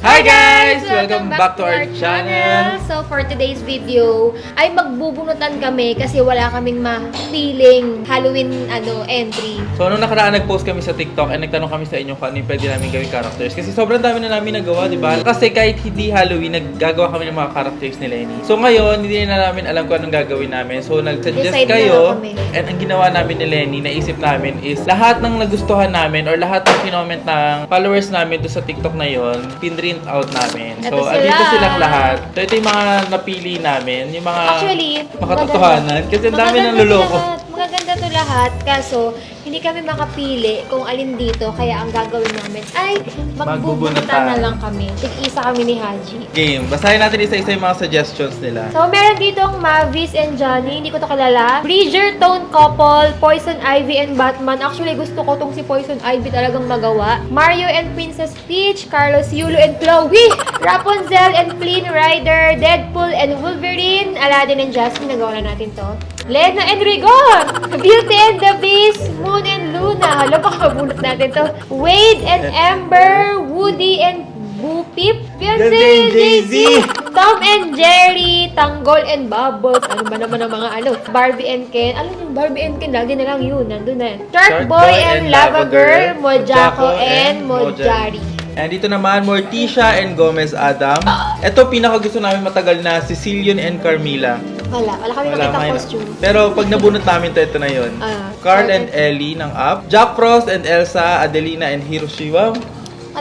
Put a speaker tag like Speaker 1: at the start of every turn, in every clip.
Speaker 1: Hi guys! Welcome back to our channel.
Speaker 2: So for today's video ay magbubunutan kami kasi wala kaming mapiling Halloween entry.
Speaker 1: So nung nakaraan nag-post kami sa TikTok and nagtanong kami sa inyo kung ano yung pwede namin gawing characters. Kasi sobrang dami na namin nagawa, di ba? Kasi kahit hindi Halloween, naggagawa kami ng mga characters ni Lenny. So ngayon, hindi na namin alam kung anong gagawin namin. So nag-suggest
Speaker 2: Decide
Speaker 1: kayo
Speaker 2: na kami.
Speaker 1: and ang ginawa namin ni Lenny, naisip namin is lahat ng nagustuhan namin or lahat ng kinoment ng followers namin doon sa TikTok na yon, pinrint out namin.
Speaker 2: Ito
Speaker 1: So
Speaker 2: sila.
Speaker 1: andito silang lahat. So ito yung mga napili namin, yung mga
Speaker 2: Actually,
Speaker 1: makatotohanan. Kasi ang dami ng
Speaker 2: magaganda
Speaker 1: luloko.
Speaker 2: to lahat. Magaganda to lahat. Kaso, hindi kami makapili kung alin dito. Kaya ang gagawin namin ay magbubunutan na lang kami. Tig-isa kami ni Haji.
Speaker 1: Game. Basahin natin isa-isa yung mga suggestions nila.
Speaker 2: So, meron ditong Mavis and Johnny. Hindi ko to kilala. Bridgerton couple, Poison Ivy and Batman. Actually, gusto ko tong si Poison Ivy talagang magawa. Mario and Princess Peach, Carlos Yulo and Chloe, Rapunzel and Flynn Rider, Deadpool and Wolverine, Aladdin and Jasmine. Nagawa na natin to. Lena and Rigor, Beauty and the Beast, Moon and Luna. Hala, baka mabulot natin to. Wade and Amber, Woody and Boo Peep, Beyonce and Jay-Z, Tom and Jerry, Tanggol and Bubbles. Ano ba naman ang mga Barbie and Ken. Alam yung Barbie and Ken, lagi na lang yun. Nandun na. Shark Boy and Lava Girl, Mojako and Mojari.
Speaker 1: And dito naman, Morticia and Gomez Adam. Ito, pinaka gusto namin matagal na, Cecilion and Carmila.
Speaker 2: Wala kami nakita
Speaker 1: may-
Speaker 2: costume.
Speaker 1: Pero pag nabunot namin ito na yun. Carl and Ellie ng Up. Jack Frost and Elsa, Adelina and Hiroshi. Wow,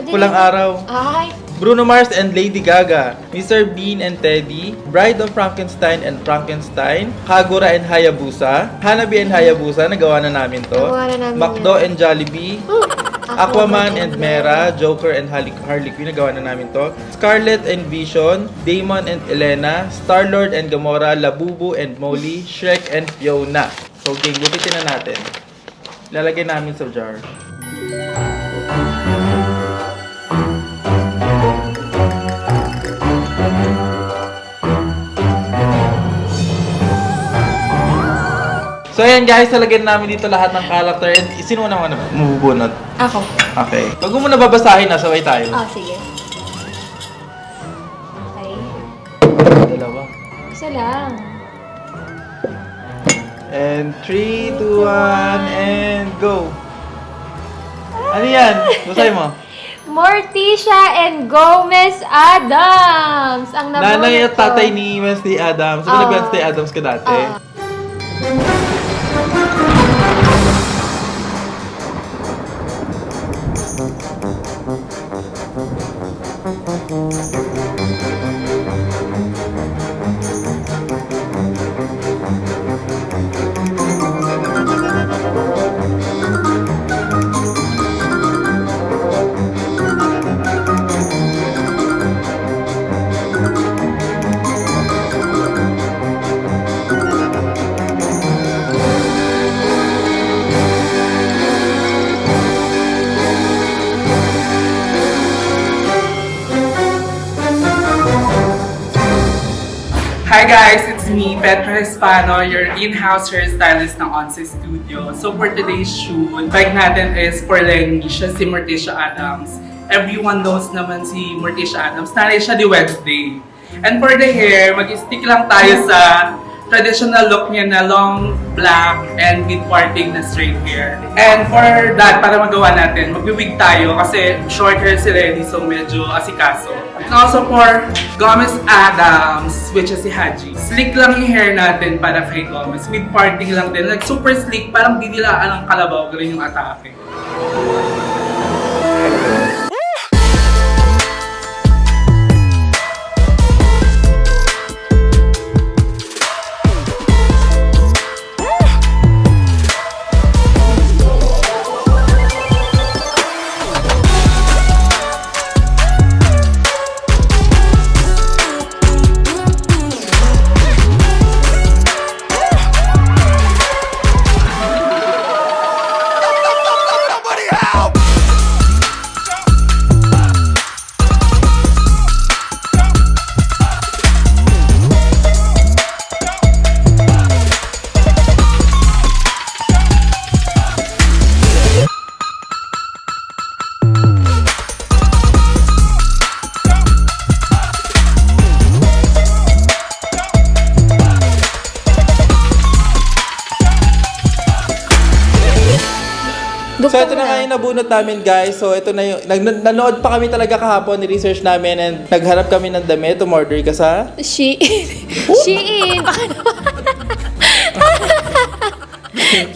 Speaker 1: pulang araw.
Speaker 2: Ay,
Speaker 1: Bruno Mars and Lady Gaga, Mr. Bean and Teddy, Bride of Frankenstein and Frankenstein, Kagura and Hayabusa, Hanabi and Hayabusa, nagawa na namin to.
Speaker 2: Nagawa na namin
Speaker 1: Macdo
Speaker 2: yan.
Speaker 1: and Jollibee, Aquaman and Mera, Joker and Harley Quinn, nagawa na namin to. Scarlet and Vision, Damon and Elena, Star-Lord and Gamora, Labubu and Molly, Shrek and Fiona. So, game, gupitin na natin. Lalagay namin sa jar. So ayan guys, talagyan namin dito lahat ng character. And sino na mabubunot?
Speaker 2: ako.
Speaker 1: Okay. Wag mo muna babasahin na, sabay tayo.
Speaker 2: Sige. Okay.
Speaker 1: Dalawa.
Speaker 2: Isa lang.
Speaker 1: And 3, 2, 1, and go! Ano yan? Basahin mo.
Speaker 2: Morticia and Gomez Adams. Ang nabunot
Speaker 1: Nanay at
Speaker 2: ko.
Speaker 1: tatay ni Wednesday Adams. Sabi na Wednesday Adams ka dati.
Speaker 3: Hi guys, it's me, Petra Hispano, your in-house hairstylist ng Onse Studio. So for today's shoot, bike natin is for Lenny, siya si Morticia Adams. Everyone knows naman si Morticia Adams, nanay siya di Wednesday. And for the hair, mag-stick lang tayo sa traditional look niya na long black and mid parting na straight hair. And for that, para magawa natin, magwi-wig tayo kasi short hair si Lenny, so medyo asikaso. And also for Gomez Adams, which is si Haji. Slick lang yung hair natin para kay Gomez. Mid parting lang din. Like super slick, parang dinilaan ng kalabaw, ganun yung atake.
Speaker 1: yung nabunot namin, guys. So, ito na yung... Nanood pa kami talaga kahapon, ni-research namin, and naghanap kami ng damit. Umorder ka sa...
Speaker 2: Shein. Shein.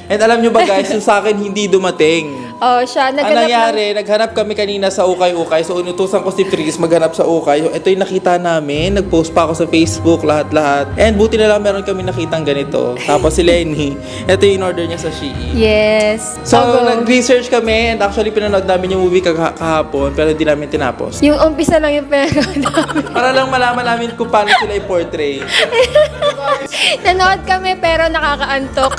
Speaker 1: And alam nyo ba, guys, yung sa akin hindi dumating.
Speaker 2: Oh, siya.
Speaker 1: Ang nangyari, naghanap kami kanina sa Ukay-Ukay. So, inutusan ko si Tris maghanap sa Ukay. Ito yung nakita namin. Nag-post pa ako sa Facebook, lahat-lahat. And buti na lang meron kami nakitang ganito. Tapos si Lenny, ito yung in-order niya sa Shein.
Speaker 2: Yes.
Speaker 1: So, nag-research kami and actually pinanood namin yung movie kahapon pero hindi namin tinapos.
Speaker 2: Yung umpisa lang yung pinanood namin.
Speaker 1: Para lang malaman namin kung paano sila i-portray.
Speaker 2: Nanood kami pero nakakaantok.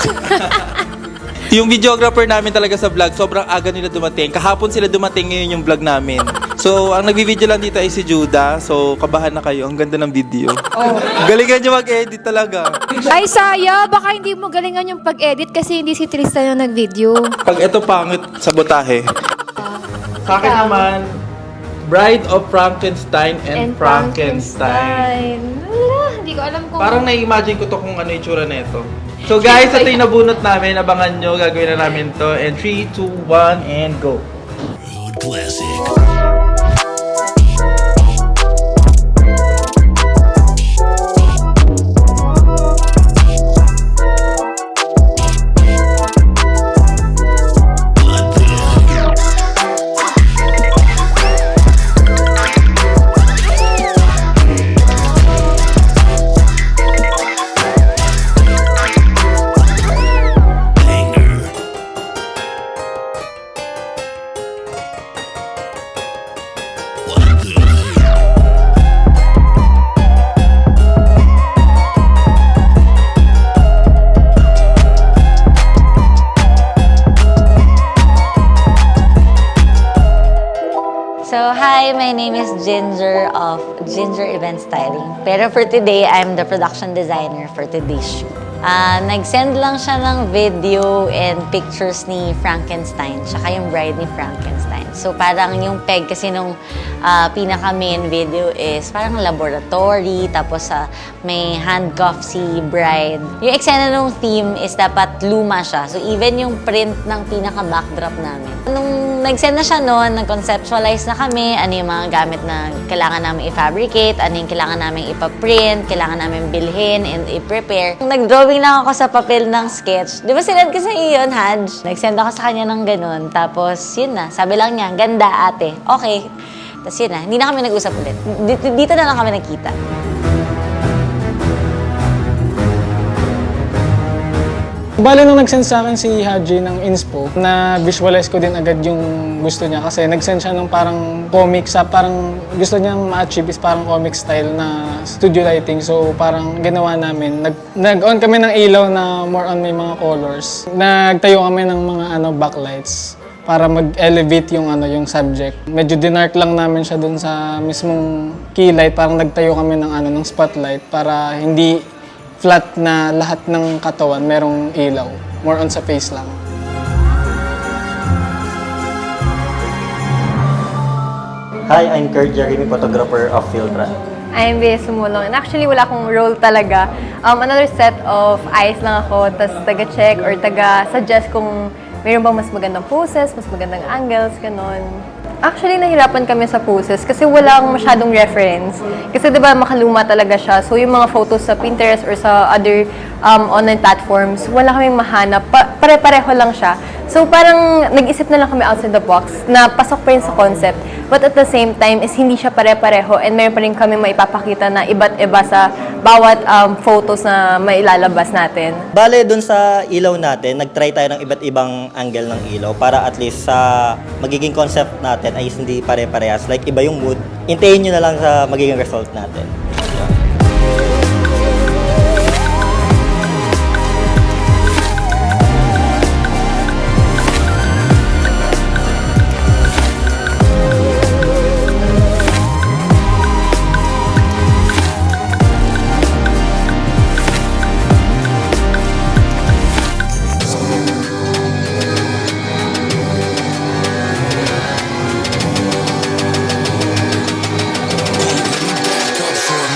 Speaker 1: Yung videographer namin talaga sa vlog, sobrang aga nila dumating. Kahapon sila dumating, ngayon yung vlog namin. So, ang nagbi-video lang dito ay si Judah. So, kabahan na kayo. Ang ganda ng video.
Speaker 2: Oh.
Speaker 1: Galingan nyo mag-edit talaga.
Speaker 2: Ay, saya. Baka hindi mo galingan yung pag-edit kasi hindi si Tristan yung nag-video.
Speaker 1: Pag ito pangit, sabotahe. Sa akin naman, Bride of Frankenstein and Frankenstein.
Speaker 2: Wala, hindi ko alam kung...
Speaker 1: Parang na-imagine ko to kung ano yung tsura nito. So guys, ito yung nabunot namin. Abangan nyo, gagawin na namin to. And 3, 2, 1, and go.
Speaker 4: Road Classic.
Speaker 5: So, hi, my name is Ginger of Ginger Event Styling. Pero for today, I'm the production designer for today's shoot. Nag-send lang siya ng video and pictures ni Frankenstein, tsaka yung bride ni Frankenstein. So, parang yung peg kasi nung pinaka-main video is parang laboratory, tapos may handcuff si bride. Yung eksena nung theme is dapat luma siya. So, even yung print ng pinaka-backdrop namin. Nung nag-send na siya noon, nag-conceptualize na kami, ano yung mga gamit na kailangan namin i-fabricate, ano yung kailangan namin ipaprint, kailangan namin bilhin and i-prepare. Nag-drawing lang ako sa papel ng sketch. Di ba sinend ko sa iyo yun, Haj? Nag-send ako sa kanya ng ganun. Tapos, yun na. Sabi lang niya, ganda ate. Okay. Tapos yun na. Hindi na kami nag-usap ulit. Dito na lang kami nagkita.
Speaker 6: Bale, nung nag-send sa akin si Haji ng inspo, na-visualize ko din agad yung gusto niya kasi nag-send siya ng parang comic sa parang gusto niyang ma-achieve is parang comic style na studio lighting. So parang ginawa namin, nag-on kami ng ilaw na more on may mga colors. Nagtayo kami ng mga backlights para mag-elevate yung yung subject. Medyo dinark lang namin siya dun sa mismong key light, parang nagtayo kami ng ng spotlight para hindi flat na lahat ng katawan merong ilaw. More on sa face lang.
Speaker 7: Hi, I'm Kurt Jeremy, photographer of Filtra.
Speaker 8: I'm Bea Sumulong. And actually, wala akong role talaga. Another set of eyes lang ako, tas taga-check or taga-suggest kung mayroon bang mas magandang poses, mas magandang angles, ganon. Actually, nahirapan kami sa poses kasi walang masyadong reference. Kasi diba, makaluma talaga siya. So, yung mga photos sa Pinterest or sa other online platforms, wala kaming mahanap. Pare-pareho lang siya. So, parang nag-isip na lang kami outside the box na pasok pa rin sa concept. But at the same time, is hindi siya pare-pareho and meron pa rin kami maipapakita na iba't iba sa bawat photos na mailalabas natin.
Speaker 7: Bale, dun sa ilaw natin, nag-try tayo ng iba't ibang angle ng ilaw para at least sa magiging concept natin ay hindi pare-parehas. Like, iba yung mood. Hintayin nyo na lang sa magiging result natin.
Speaker 4: Up for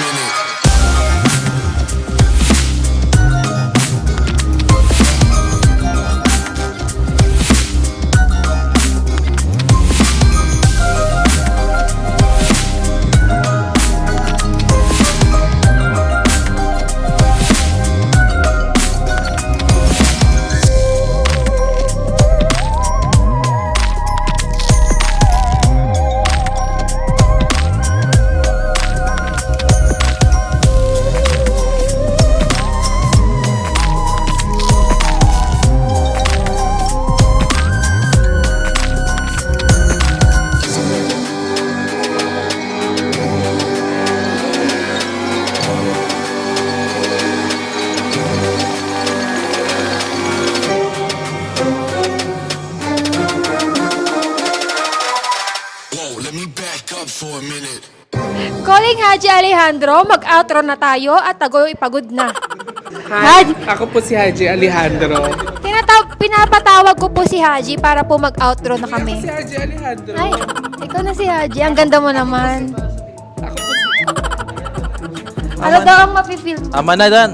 Speaker 2: Calling Haji Alejandro, mag-outro na tayo at tago ipagod na.
Speaker 3: Hi, ako po si Haji Alejandro.
Speaker 2: Pinapatawag ko po si Haji para po mag-outro na
Speaker 3: Ako
Speaker 2: kami.
Speaker 3: si Haji Alejandro.
Speaker 2: Ay, ikaw na si Haji. Ang ganda mo naman.
Speaker 3: Ako po si...
Speaker 2: Ano daw ang mapifeel mo?
Speaker 1: Ama na dan.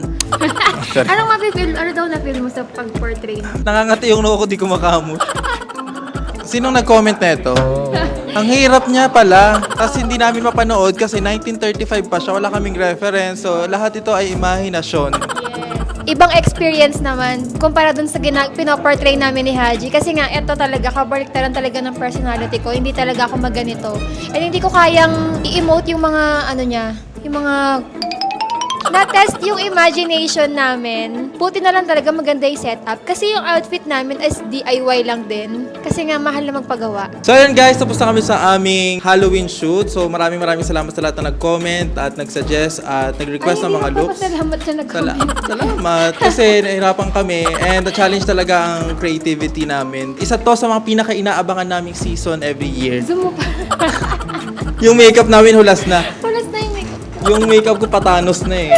Speaker 2: Anong mapifeel? Ano daw na-feel mo sa pag-portray?
Speaker 1: Nangangati yung noo ko, di ko makamus. Sinong nag-comment na ito? Ang hirap niya pala. Kasi hindi namin mapanood kasi 1935 pa siya. Wala kaming reference. So, lahat ito ay imahinasyon.
Speaker 2: Ibang experience naman kumpara dun sa pinoportray namin ni Haji. Kasi nga, eto talaga, kabaliktaran talaga ng personality ko. Hindi talaga ako maganito. And hindi ko kayang i-emote yung mga, ano niya, yung mga... Na-test yung imagination namin. Buti na lang talaga maganda yung setup. Kasi yung outfit namin is DIY lang din. Kasi nga, mahal na magpagawa.
Speaker 1: So ayun guys, tapos na kami sa aming Halloween shoot. So maraming salamat sa lahat na nag-comment at nag-suggest at nag-request ng mga looks.
Speaker 2: Salamat siya nag-comment.
Speaker 1: Salamat. Kasi nahirapan kami and the challenge talaga ang creativity namin. Isa to sa mga pinaka-inaabangan naming season every year.
Speaker 2: Zoom mo pa.
Speaker 1: Yung makeup namin hulas na.
Speaker 2: Pulas na yung makeup.
Speaker 1: Yung makeup ko patanos na eh.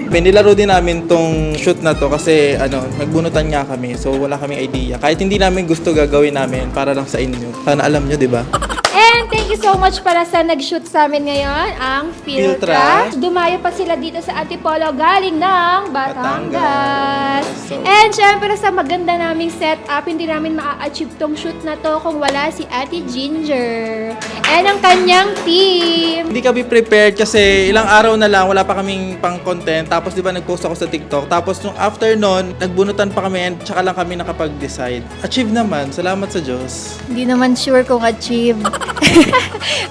Speaker 1: Nilaro din namin tong shoot na to kasi nagbunutan nga kami so wala kaming idea. Kahit hindi namin gusto gagawin namin para lang sa inyo. Sana alam nyo, di ba?
Speaker 2: And thank you so much para sa nag-shoot sa amin ngayon, ang Filtra.
Speaker 1: Filtra.
Speaker 2: Dumayo pa sila dito sa Antipolo galing ng Batangas.
Speaker 1: So-
Speaker 2: And syempre sa maganda naming setup, hindi namin maa-achieve tong shoot na to kung wala si Ate Ginger. And ang kanyang team.
Speaker 1: Hindi kami prepared kasi ilang araw na lang wala pa kaming pang content. Tapos di ba nag-post ako sa TikTok. Tapos nung after nun, nagbunutan pa kami and tsaka lang kami nakapag-decide. Achieve naman. Salamat sa Diyos.
Speaker 2: Hindi naman sure kung achieve.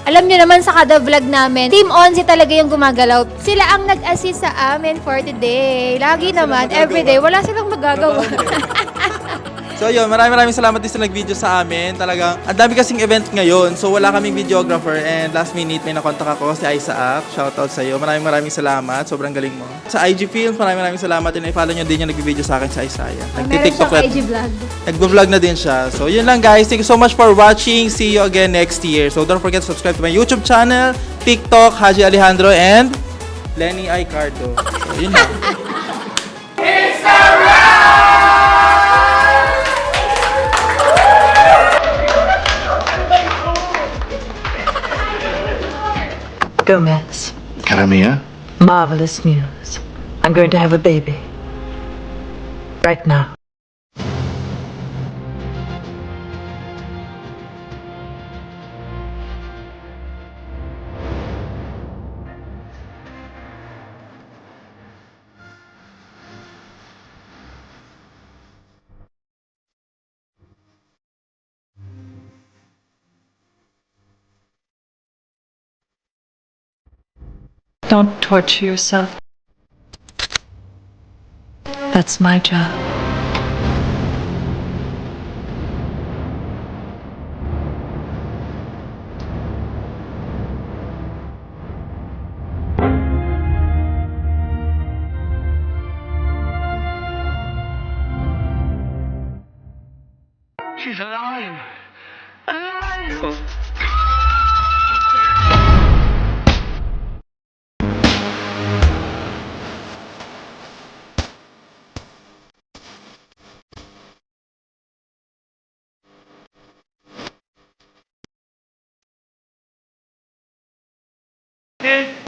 Speaker 2: Alam niyo naman sa kada vlog namin, Team Onsi talaga yung gumagalaw. Sila ang nag-assist sa amin for today. Lagi naman, everyday, wala silang magagawa.
Speaker 1: So yun, maraming salamat din sa nag-video sa amin. Talagang, ang dami kasing event ngayon. So wala kaming videographer and last minute may nakontak ako si Isaac. Shoutout sa'yo. Maraming salamat. Sobrang galing mo. Sa IG Films, maraming salamat. And i-follow nyo din yung nag-video sa akin sa Isaiah.
Speaker 2: Meron siyang IG vlog.
Speaker 1: Nag-vlog na din siya. So yun lang guys. Thank you so much for watching. See you again next year. So don't forget to subscribe to my YouTube channel, TikTok, Haji Alejandro, and Lenny Icardo. So yun lang.
Speaker 9: Gomez,
Speaker 4: Caramia?
Speaker 9: marvelous news. I'm going to have a baby. Right now. Don't torture yourself. That's my job.
Speaker 4: She's alive! Alive!
Speaker 1: Okay.